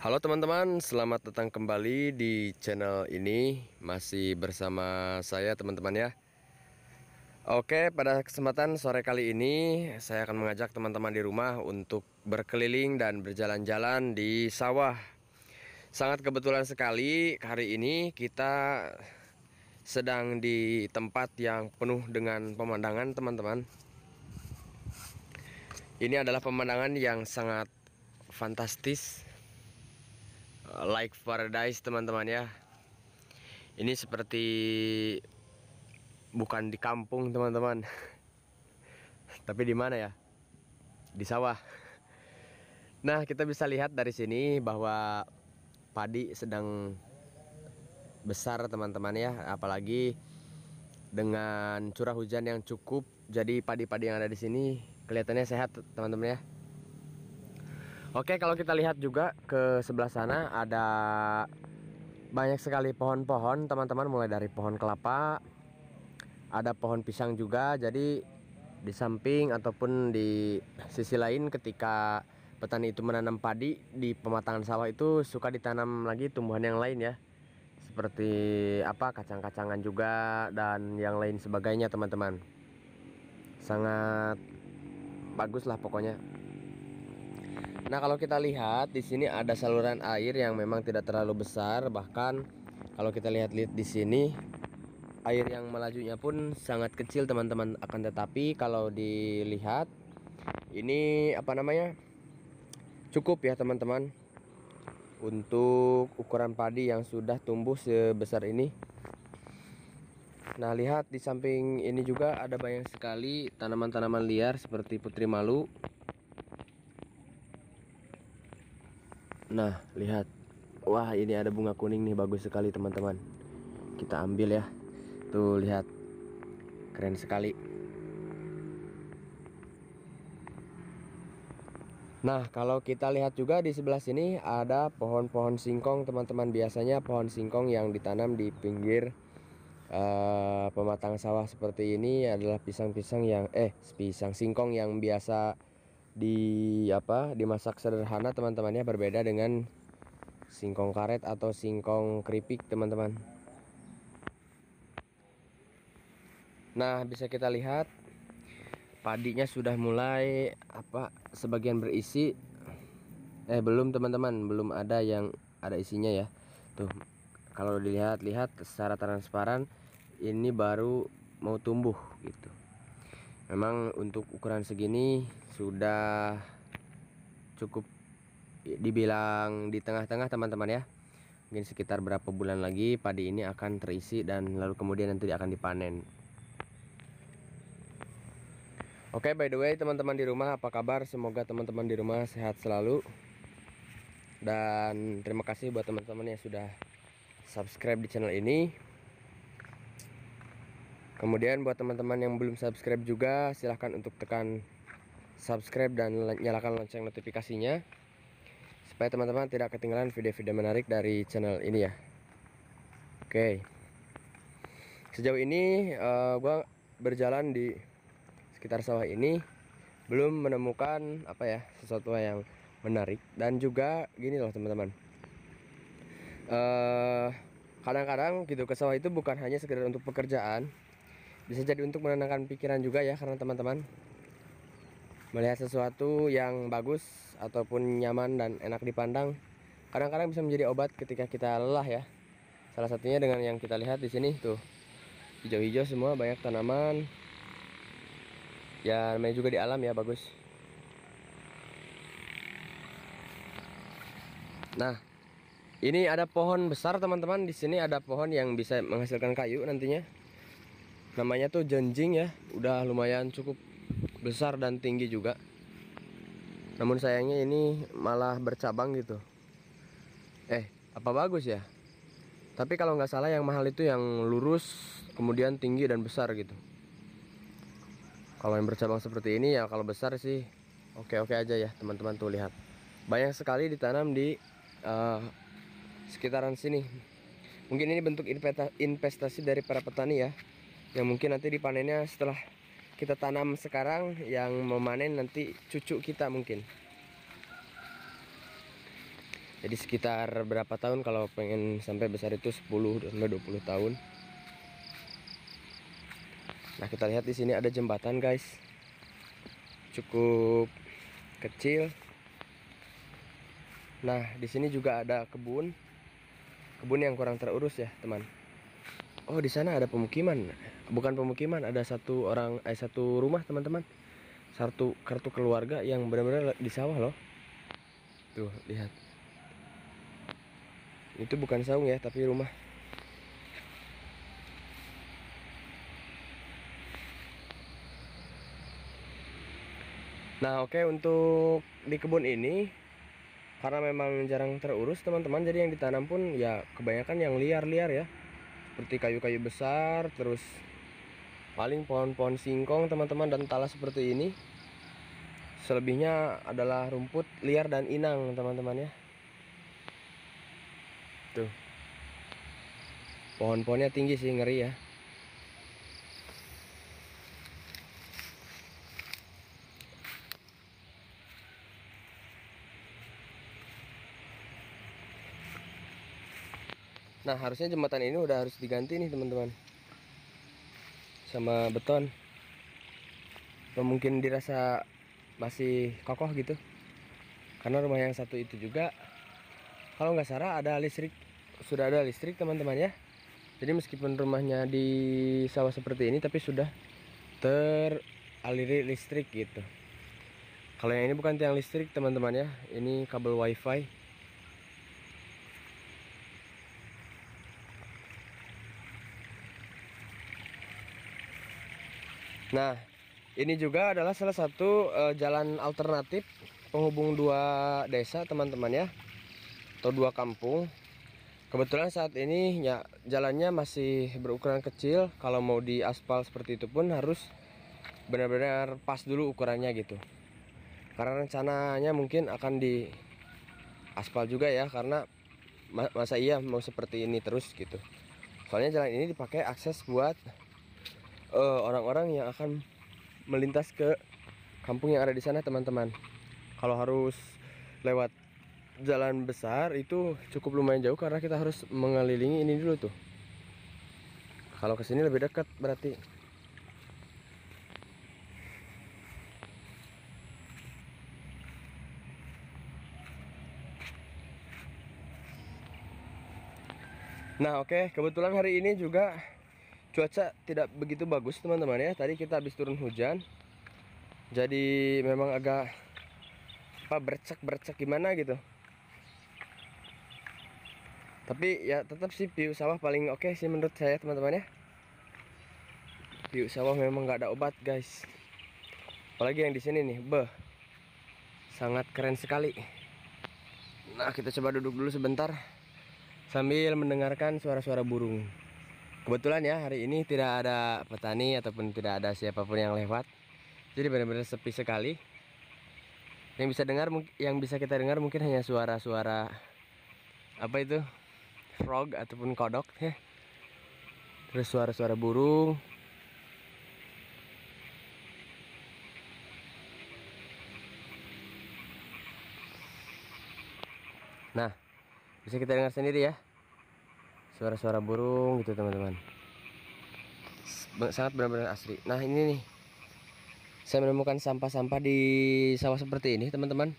Halo teman-teman, selamat datang kembali di channel ini. Masih bersama saya teman-teman ya. Oke, pada kesempatan sore kali ini saya akan mengajak teman-teman di rumah untuk berkeliling dan berjalan-jalan di sawah. Sangat kebetulan sekali hari ini kita sedang di tempat yang penuh dengan pemandangan teman-teman. Ini adalah pemandangan yang sangat fantastis, like paradise teman-teman ya. Ini seperti bukan di kampung teman-teman, tapi di mana ya? Di sawah. Nah, kita bisa lihat dari sini bahwa padi sedang besar teman-teman ya, apalagi dengan curah hujan yang cukup. Jadi padi-padi yang ada di sini kelihatannya sehat teman-teman ya. Oke, kalau kita lihat juga ke sebelah sana ada banyak sekali pohon-pohon teman-teman, mulai dari pohon kelapa, ada pohon pisang juga. Jadi di samping ataupun di sisi lain, ketika petani itu menanam padi di pematangan sawah itu suka ditanam lagi tumbuhan yang lain ya, seperti apa, kacang-kacangan juga dan yang lain sebagainya teman-teman. Sangat bagus lah pokoknya. Nah, kalau kita lihat di sini ada saluran air yang memang tidak terlalu besar, bahkan kalau kita lihat di sini air yang melajunya pun sangat kecil teman-teman. Akan tetapi kalau dilihat ini apa namanya, cukup ya teman-teman untuk ukuran padi yang sudah tumbuh sebesar ini. Nah, lihat di samping ini juga ada banyak sekali tanaman-tanaman liar seperti putri malu. Nah, lihat, wah, ini ada bunga kuning nih, bagus sekali teman-teman. Kita ambil ya. Tuh, lihat, keren sekali. Nah, kalau kita lihat juga di sebelah sini ada pohon-pohon singkong teman-teman. Biasanya pohon singkong yang ditanam di pinggir pematang sawah seperti ini adalah pisang-pisang yang pisang singkong yang biasa dimasak sederhana teman-teman ya, berbeda dengan singkong karet atau singkong keripik teman-teman. Nah, bisa kita lihat padinya sudah mulai sebagian berisi. Belum teman-teman, belum ada yang ada isinya ya. Tuh, kalau dilihat-lihat secara transparan ini baru mau tumbuh gitu. Memang untuk ukuran segini sudah cukup dibilang di tengah-tengah teman-teman ya. Mungkin sekitar berapa bulan lagi padi ini akan terisi dan lalu kemudian nanti akan dipanen. Oke, by the way teman-teman di rumah, apa kabar? Semoga teman-teman di rumah sehat selalu. Dan terima kasih buat teman-teman yang sudah subscribe di channel ini. Kemudian buat teman-teman yang belum subscribe juga, silahkan untuk tekan subscribe dan nyalakan lonceng notifikasinya, supaya teman-teman tidak ketinggalan video-video menarik dari channel ini ya. Oke, sejauh ini gua berjalan di sekitar sawah ini belum menemukan sesuatu yang menarik. Dan juga gini loh teman-teman, kadang-kadang gitu ke sawah itu bukan hanya sekedar untuk pekerjaan, bisa jadi untuk menenangkan pikiran juga ya, karena teman-teman melihat sesuatu yang bagus ataupun nyaman dan enak dipandang kadang-kadang bisa menjadi obat ketika kita lelah ya. Salah satunya dengan yang kita lihat di sini tuh, hijau-hijau semua, banyak tanaman ya, namanya juga di alam ya, bagus. Nah, ini ada pohon besar teman-teman. Di sini ada pohon yang bisa menghasilkan kayu nantinya. Namanya tuh jenjing ya, udah lumayan cukup besar dan tinggi juga. Namun sayangnya ini malah bercabang gitu. Apa bagus ya? Tapi kalau nggak salah yang mahal itu yang lurus kemudian tinggi dan besar gitu. Kalau yang bercabang seperti ini ya, kalau besar sih oke-oke aja ya teman-teman. Tuh lihat, banyak sekali ditanam di sekitaran sini. Mungkin ini bentuk investasi dari para petani ya, yang mungkin nanti dipanennya setelah kita tanam sekarang, yang memanen nanti cucu kita mungkin. Jadi sekitar berapa tahun kalau pengen sampai besar itu 10 sampai 20 tahun. Nah, kita lihat di sini ada jembatan, guys. Cukup kecil. Nah, di sini juga ada kebun. Kebun yang kurang terurus ya, teman. Oh, di sana ada pemukiman. Bukan pemukiman, ada satu rumah, teman-teman. Satu kartu keluarga yang benar-benar di sawah loh. Tuh, lihat. Itu bukan saung ya, tapi rumah. Nah, oke, untuk di kebun ini karena memang jarang terurus, teman-teman, jadi yang ditanam pun ya kebanyakan yang liar-liar ya. Seperti kayu-kayu besar, terus paling pohon-pohon singkong, teman-teman, dan talas seperti ini. Selebihnya adalah rumput liar dan inang, teman-teman ya. Tuh. Pohon-pohonnya tinggi sih, ngeri ya. Nah, harusnya jembatan ini udah harus diganti nih, teman-teman. Sama beton. Mungkin dirasa masih kokoh gitu. Karena rumah yang satu itu juga, kalau nggak salah ada listrik. Sudah ada listrik, teman-teman ya. Jadi meskipun rumahnya di sawah seperti ini, tapi sudah teraliri listrik gitu. Kalau yang ini bukan tiang listrik, teman-teman ya. Ini kabel wifi. Nah, ini juga adalah salah satu jalan alternatif penghubung dua desa, teman-teman ya, atau dua kampung. Kebetulan saat ini ya jalannya masih berukuran kecil. Kalau mau di aspal seperti itu pun harus benar-benar pas dulu ukurannya gitu. Karena rencananya mungkin akan di aspal juga ya, karena masa iya mau seperti ini terus gitu. Soalnya jalan ini dipakai akses buat orang-orang yang akan melintas ke kampung yang ada di sana, teman-teman. Kalau harus lewat jalan besar itu cukup lumayan jauh karena kita harus mengelilingi ini dulu tuh. Kalau kesini lebih dekat berarti. Nah, oke, kebetulan hari ini juga cuaca tidak begitu bagus, teman-teman ya. Tadi kita habis turun hujan. Jadi memang agak bercek gimana gitu. Tapi ya tetap sih view sawah paling oke sih menurut saya, teman-teman ya. View sawah memang nggak ada obat, guys. Apalagi yang di sini nih, sangat keren sekali. Nah, kita coba duduk dulu sebentar sambil mendengarkan suara-suara burung. Kebetulan ya hari ini tidak ada petani ataupun tidak ada siapapun yang lewat. Jadi benar-benar sepi sekali. Yang bisa kita dengar mungkin hanya suara-suara apa itu? Frog ataupun kodok ya. Terus suara-suara burung. Nah, bisa kita dengar sendiri ya. Suara-suara burung gitu, teman-teman. Sangat benar-benar asri. Nah, ini nih. Saya menemukan sampah-sampah di sawah seperti ini, teman-teman.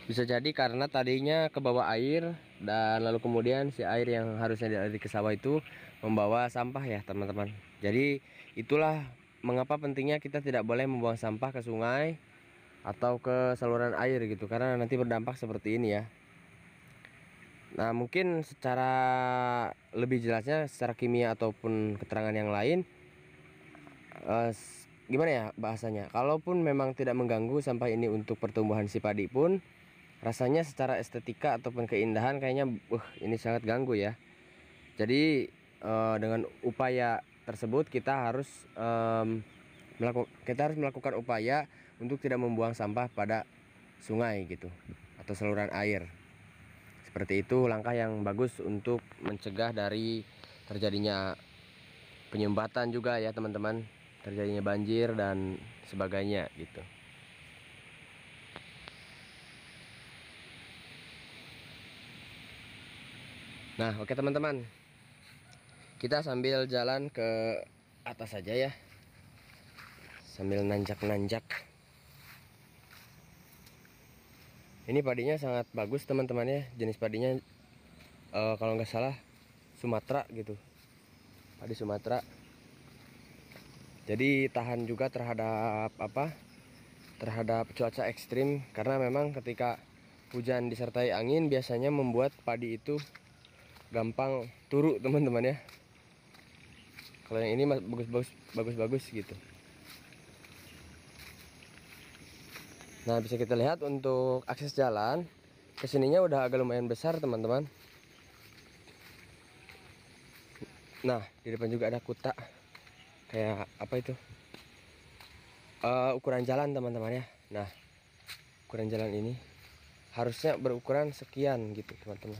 Bisa jadi karena tadinya ke bawah air dan lalu kemudian si air yang harusnya dialiri ke sawah itu membawa sampah ya, teman-teman. Jadi itulah mengapa pentingnya kita tidak boleh membuang sampah ke sungai atau ke saluran air gitu, karena nanti berdampak seperti ini ya. Nah, mungkin secara lebih jelasnya secara kimia ataupun keterangan yang lain, gimana ya bahasanya, kalaupun memang tidak mengganggu sampah ini untuk pertumbuhan si padi pun, rasanya secara estetika ataupun keindahan kayaknya ini sangat ganggu ya. Jadi dengan upaya tersebut kita harus melakukan upaya untuk tidak membuang sampah pada sungai gitu atau saluran air. Seperti itu langkah yang bagus untuk mencegah dari terjadinya penyumbatan juga ya, teman-teman, terjadinya banjir dan sebagainya gitu. Nah, oke teman-teman, kita sambil jalan ke atas saja ya, sambil nanjak-nanjak. Ini padinya sangat bagus teman-teman ya, jenis padinya kalau nggak salah Sumatera gitu, padi Sumatera. Jadi tahan juga terhadap terhadap cuaca ekstrim, karena memang ketika hujan disertai angin biasanya membuat padi itu gampang turun teman-teman ya. Kalau yang ini bagus-bagus gitu. Nah, bisa kita lihat untuk akses jalan kesininya udah agak lumayan besar teman-teman. Nah, di depan juga ada kuta, kayak apa itu, ukuran jalan teman-teman ya. Nah, ukuran jalan ini harusnya berukuran sekian gitu teman-teman.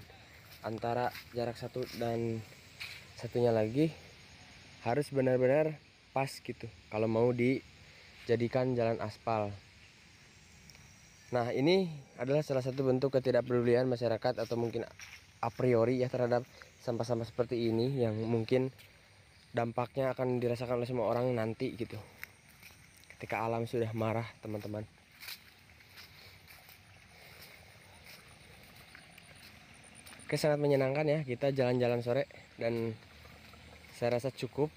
Antara jarak satu dan satunya lagi harus benar-benar pas gitu kalau mau dijadikan jalan aspal. Nah, ini adalah salah satu bentuk ketidakpedulian masyarakat atau mungkin a priori ya terhadap sampah-sampah seperti ini, yang mungkin dampaknya akan dirasakan oleh semua orang nanti gitu, ketika alam sudah marah teman-teman. Oke, sangat menyenangkan ya kita jalan-jalan sore, dan saya rasa cukup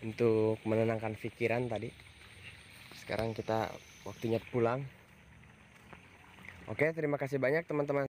untuk menenangkan pikiran tadi. Sekarang kita waktunya pulang. Oke, terima kasih banyak teman-teman.